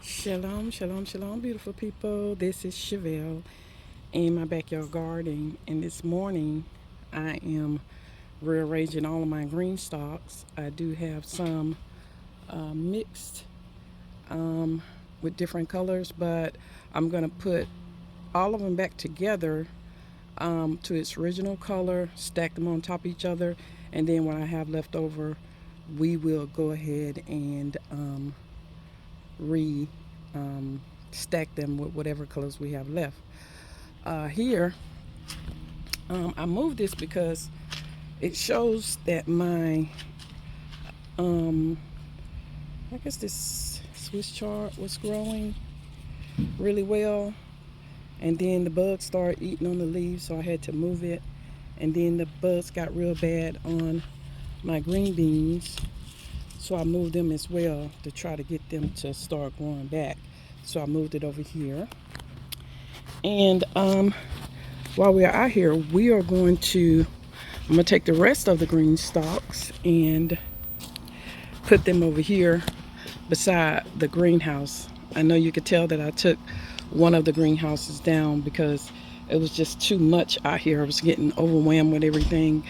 Shalom, shalom, shalom, beautiful people. This is Chevelle in my backyard garden. And this morning, I am rearranging all of my green stalks. I do have some mixed with different colors, but I'm going to put all of them back together to its original color, stack them on top of each other, and then what I have left over, we will go ahead and re stack them with whatever colors we have left. Here, I moved this because it shows that my, I guess this Swiss chard was growing really well, and then the bugs started eating on the leaves, so I had to move it. And then the bugs got real bad on my green beans, so I moved them as well to try to get them to start growing back. So I moved it over here. And while we are out here, we are going to, I'm going to take the rest of the green stalks and put them over here beside the greenhouse. I know you could tell that I took one of the greenhouses down because it was just too much out here. I was getting overwhelmed with everything.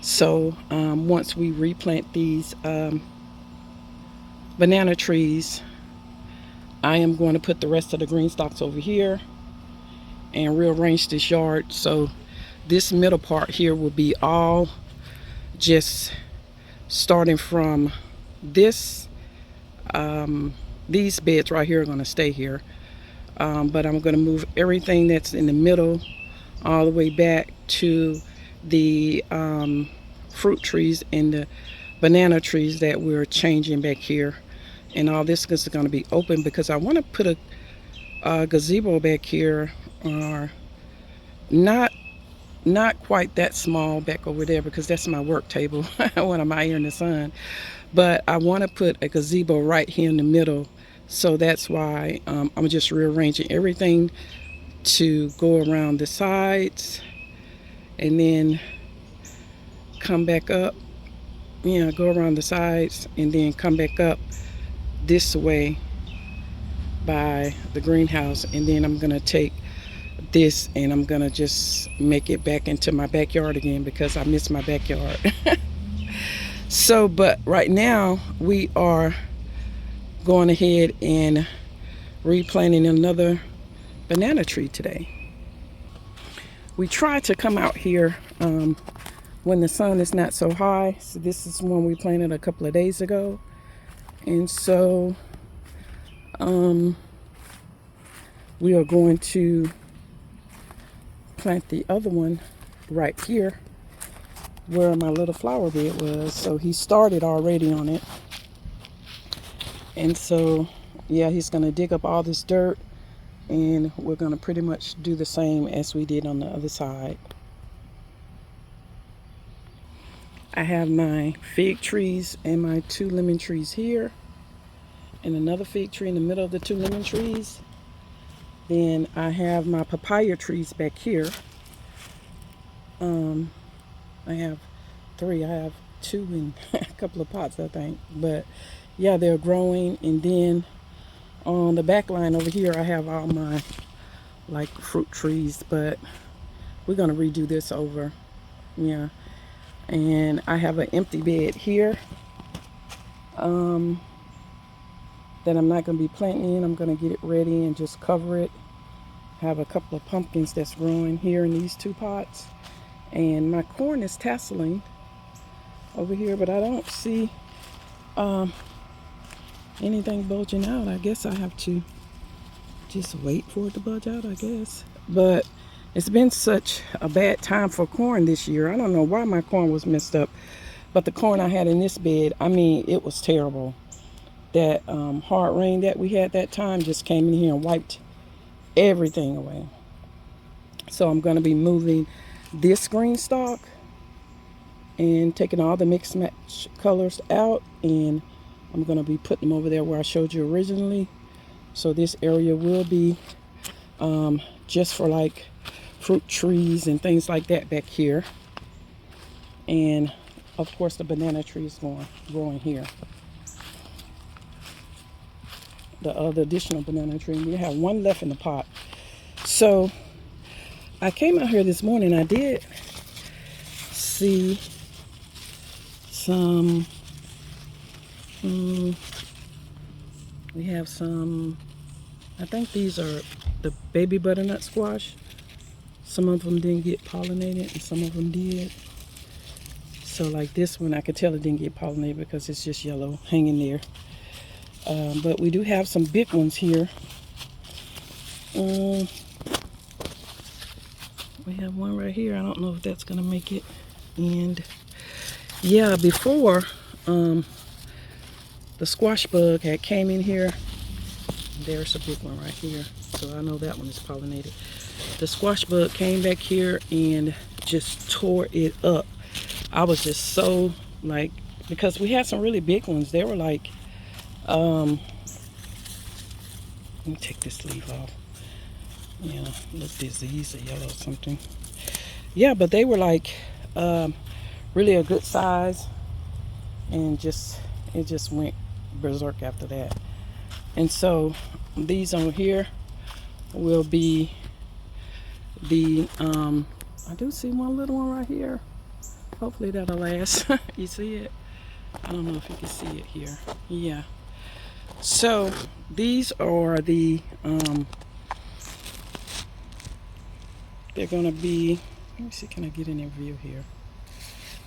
So once we replant these banana trees, I am going to put the rest of the green stalks over here and rearrange this yard. So this middle part here will be all just starting from this. These beds right here are going to stay here. But I'm going to move everything that's in the middle all the way back to the fruit trees and the banana trees that we're changing back here. And all this is going to be open because I want to put a gazebo back here, or not quite that small back over there because that's my work table when I'm out here in the sun. But I want to put a gazebo right here in the middle. So that's why I'm just rearranging everything to go around the sides and then come back up. Yeah, go around the sides and then come back up this way by the greenhouse. And then I'm going to take this and I'm going to just make it back into my backyard again because I miss my backyard. So, but right now we are going ahead and replanting another banana tree today. We try to come out here when the sun is not so high. So this is one we planted a couple of days ago. And so we are going to plant the other one right here where my little flower bed was. So he started already on it. And so, yeah, he's going to dig up all this dirt and we're going to pretty much do the same as we did on the other side. I have my fig trees and my 2 lemon trees here and another fig tree in the middle of the 2 lemon trees. Then I have my papaya trees back here. I have 3. I have 2 in a couple of pots, I think. But yeah, they're growing. And then on the back line over here, I have all my like fruit trees. But we're going to redo this over. Yeah. And I have an empty bed here that I'm not going to be planting in. I'm going to get it ready and just cover it. Have a couple of pumpkins that's growing here in these 2 pots. And my corn is tasseling over here, but I don't see anything bulging out. I guess I have to just wait for it to bulge out, I guess. But it's been such a bad time for corn this year. I don't know why my corn was messed up, but the corn I had in this bed, I mean, it was terrible. That hard rain that we had that time just came in here and wiped everything away. So I'm going to be moving this green stalk and taking all the mixed match colors out, and I'm going to be putting them over there where I showed you originally. So this area will be just for like fruit trees and things like that back here. And of course the banana tree is growing here. the other additional banana tree. We have one left in the pot. So I came out here this morning. I did see some, we have some, I think these are the baby butternut squash. Some of them didn't get pollinated and some of them did. So like this one, I could tell it didn't get pollinated because it's just yellow hanging there. But we do have some big ones here. We have one right here. I don't know if that's gonna make it. And yeah, before the squash bug had came in here. There's a big one right here. So I know that one is pollinated. The squash bug came back here and just tore it up. I was just so like, because we had some really big ones. They were like, let me take this leaf off. Yeah, look, disease or yellow or something. Yeah, but they were like really a good size, and it just went berserk after that. And so these on here will be the I do see one little one right here. Hopefully that'll last. You see it? I don't know if you can see it here. Yeah. So these are the they're gonna be, let me see, can I get in their view here?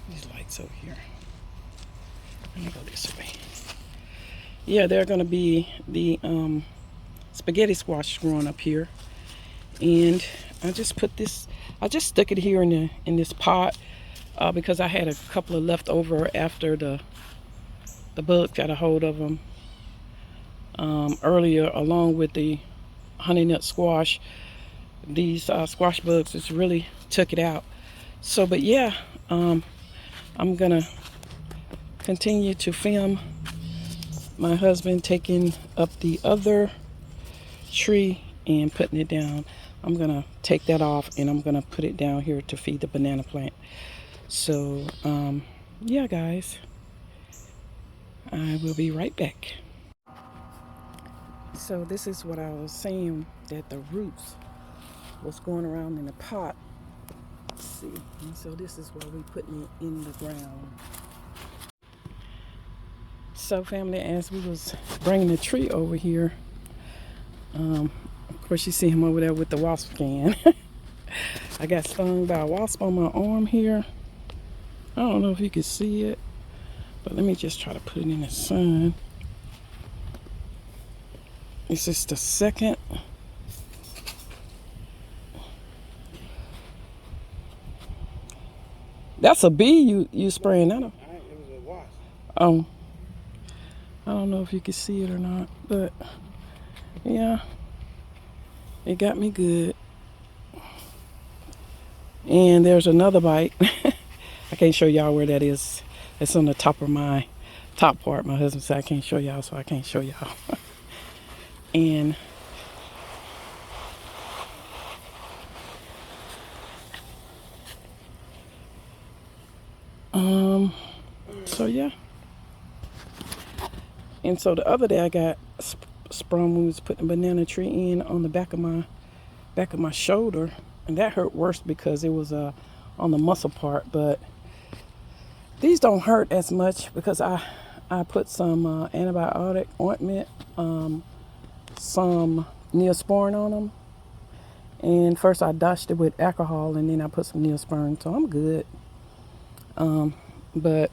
These lights over here. Let me go this way. Yeah, they're gonna be the spaghetti squash growing up here. And I just put this, I just stuck it here in this pot because I had a couple of leftover after the bug got a hold of them earlier, along with the honey nut squash. These squash bugs just really took it out. So, but yeah, I'm gonna continue to film my husband taking up the other tree and putting it down. I'm gonna take that off and I'm gonna put it down here to feed the banana plant. So yeah guys, I will be right back. So this is what I was saying, that the roots was going around in the pot. Let's see, and so this is why we're putting it in the ground. So family, as we was bringing the tree over here, of course you see him over there with the wasp can. I got stung by a wasp on my arm here. I don't know if you can see it, but let me just try to put it in the sun. This is the second. That's a bee you spraying that on? It was a wasp. Oh. I don't know if you can see it or not, but yeah, it got me good. And there's another bite. I can't show y'all where that is. It's on the top of my top part. My husband said I can't show y'all, so I can't show y'all. And so yeah. And so the other day I got sprung when we was putting a banana tree in on the back of my shoulder, and that hurt worse because it was on the muscle part. But these don't hurt as much because I put some antibiotic ointment, some Neosporin on them, and first I dosed it with alcohol and then I put some Neosporin, so I'm good. But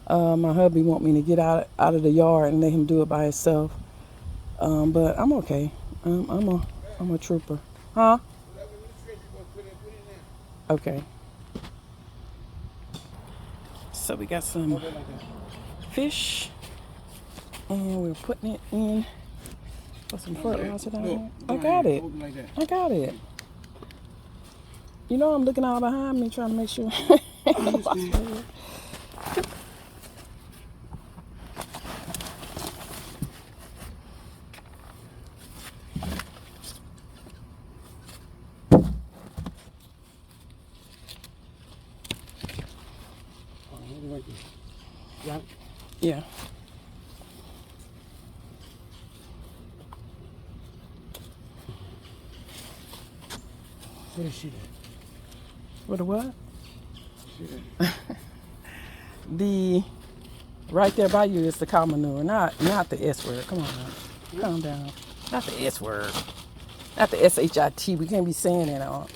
my hubby want me to get out of the yard and let him do it by himself. But I'm okay. I'm a trooper. Huh? Okay. So we got some fish and we're putting it in. Put some fertilizer down here. I got it. I got it. You know I'm looking out behind me trying to make sure. Yeah. What is she? What a what? The right there by you is the cow manure, not the S word. Come on now. Calm down. Not the S word. Not the SHIT. We can't be saying it all.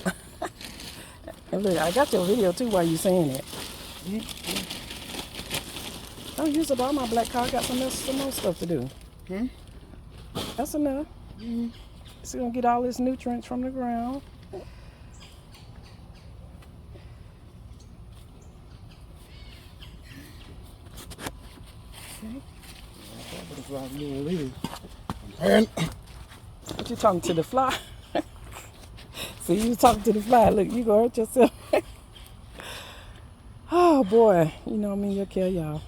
And look, I got your video too while you saying it. Don't use up all my black cow. I got some more stuff to do. That's enough. It's gonna get all its nutrients from the ground. And What you talking to the fly? See, you talking to the fly. Look, you gonna hurt yourself. Oh boy, you know me, you'll kill y'all.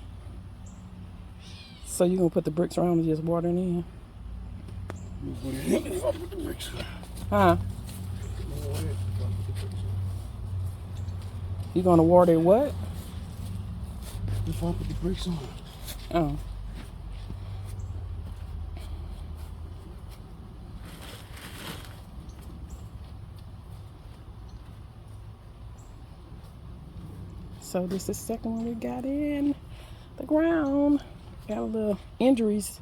So you gonna put the bricks around and just water it in? Huh? You gonna water it what? if I put the brakes on. Oh. So this is the second one we got in the ground. Got a little injuries,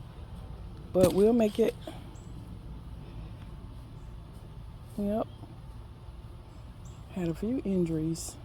but we'll make it. Yep. Had a few injuries.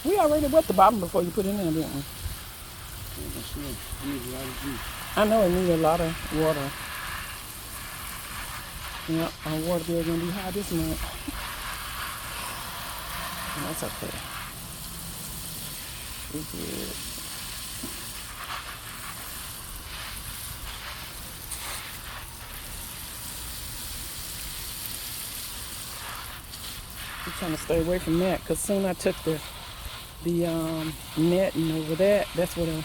We already wet the bottom before you put it in, didn't we? I know it needs a lot of water. Yep, our water bill gonna be high this month. That's okay. We good. I'm trying to stay away from that because soon I took the net and over that's where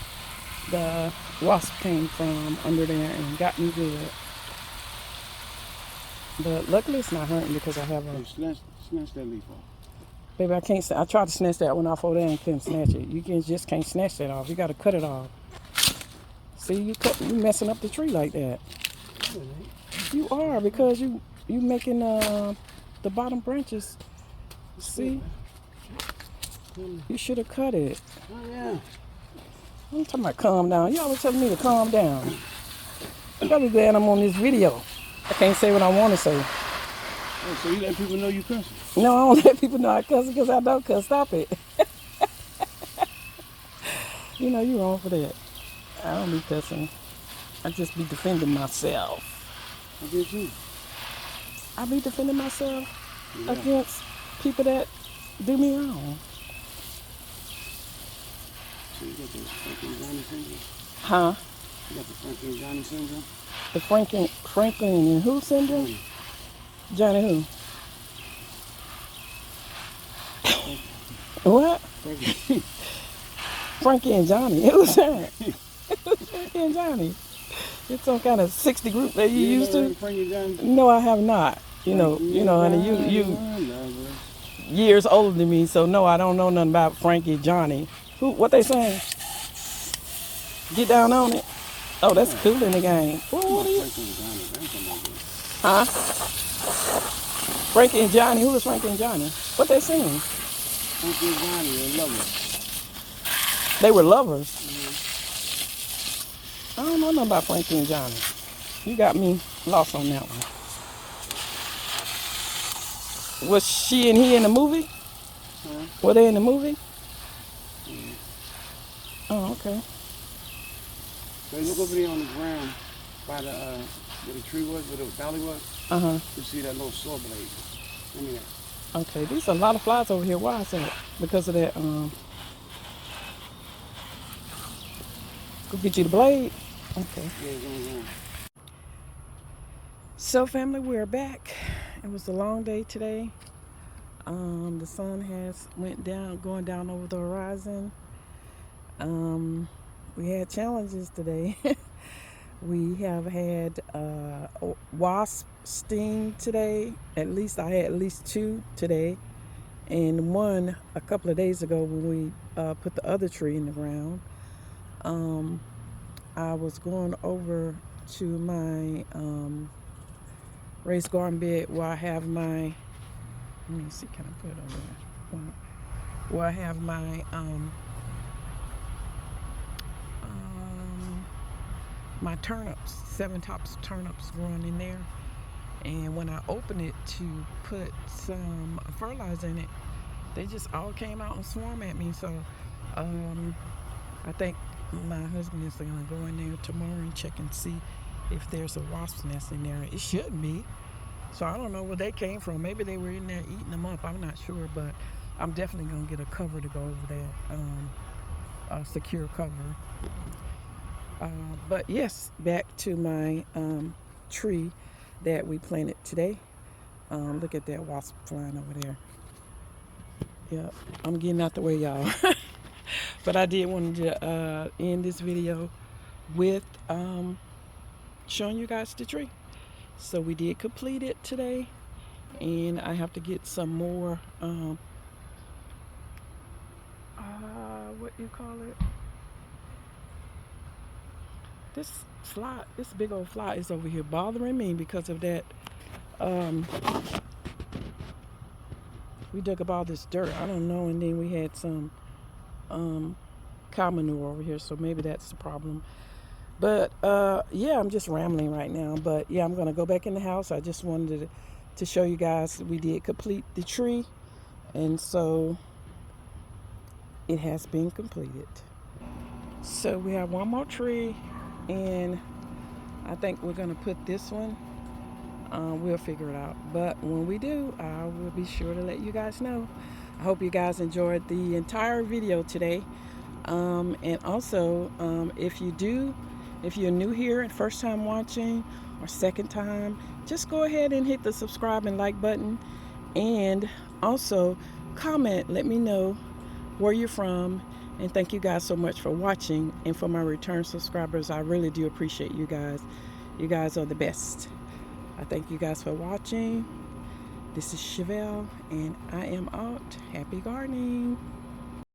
the wasp came from under there and got me good. But luckily it's not hurting because I have a... Snatch that leaf off. Baby, I can't... I tried to snatch that one off over there and couldn't snatch it. You just can't snatch that off. You got to cut it off. See, you messing up the tree like that. You are, because you making the bottom branches. See? You should have cut it. Oh, yeah. I'm talking about calm down. You always telling me to calm down. I'm probably glad I'm on this video. I can't say what I want to say. Oh, so you let people know you cussing? No, I don't let people know I cuss because I don't cuss. Stop it. You know you wrong for that. I don't be cussing. I just be defending myself. I did too. I be defending myself against people that do me wrong. So you got the Franklin Johnny syndrome? Huh? You got the Franklin Johnny syndrome? The Franklin and who syndrome? Johnny who? What? Frankie and Johnny. Who's that? Frankie and Johnny. It's some kind of 60 group that you used to. No, I have not. You know, honey, you years older than me, so no, I don't know nothing about Frankie and Johnny. Who? What they saying? Get down on it. Oh, that's cool in the game. What are you? Huh? Frankie and Johnny. Who is Frankie and Johnny? What they saying? Frankie and Johnny, they're lovers. They were lovers. I don't know nothing about Frankie and Johnny. You got me lost on that one. Was she and he in the movie? Huh? Were they in the movie? Yeah. Oh, okay. So look over there on the ground by the where the tree was, where the valley was. You see that little saw blade. Let me that. Okay, there's a lot of flies over here. Why is that? Because of that. Go get you the blade. Okay. Yeah, So family, we're back. It was a long day today. The sun has went down, going down over the horizon. We had challenges today. We have had wasp sting today. At least I had at least 2 today, and one a couple of days ago when we put the other tree in the ground. I was going over to my raised garden bed where I have my, let me see, can I put it over there? Where I have my my turnips, 7 tops turnips growing in there. And when I opened it to put some fertilizer in it, they just all came out and swarm at me. So I think my husband is going to go in there tomorrow and check and see if there's a wasp nest in there. It shouldn't be. So I don't know where they came from. Maybe they were in there eating them up. I'm not sure, but I'm definitely going to get a cover to go over that, a secure cover. But yes, back to my tree that we planted today. Look at that wasp flying over there. Yep, I'm getting out the way, y'all. But I did want to end this video with showing you guys the tree. So we did complete it today, and I have to get some more what you call it? This big old fly is over here bothering me because of that. We dug up all this dirt. I don't know, and then we had some cow manure over here, so maybe that's the problem. But yeah, I'm just rambling right now. But yeah, I'm gonna go back in the house. I just wanted to show you guys we did complete the tree, and so it has been completed. So we have one more tree, and I think we're gonna put this one. We'll figure it out. But when we do, I will be sure to let you guys know. I hope you guys enjoyed the entire video today. And also, if you're new here and first time watching or second time, just go ahead and hit the subscribe and like button. And also comment, let me know where you're from. And thank you guys so much for watching. And for my return subscribers, I really do appreciate you guys. You guys are the best. I thank you guys for watching. This is Chevelle, and I am out. Happy gardening.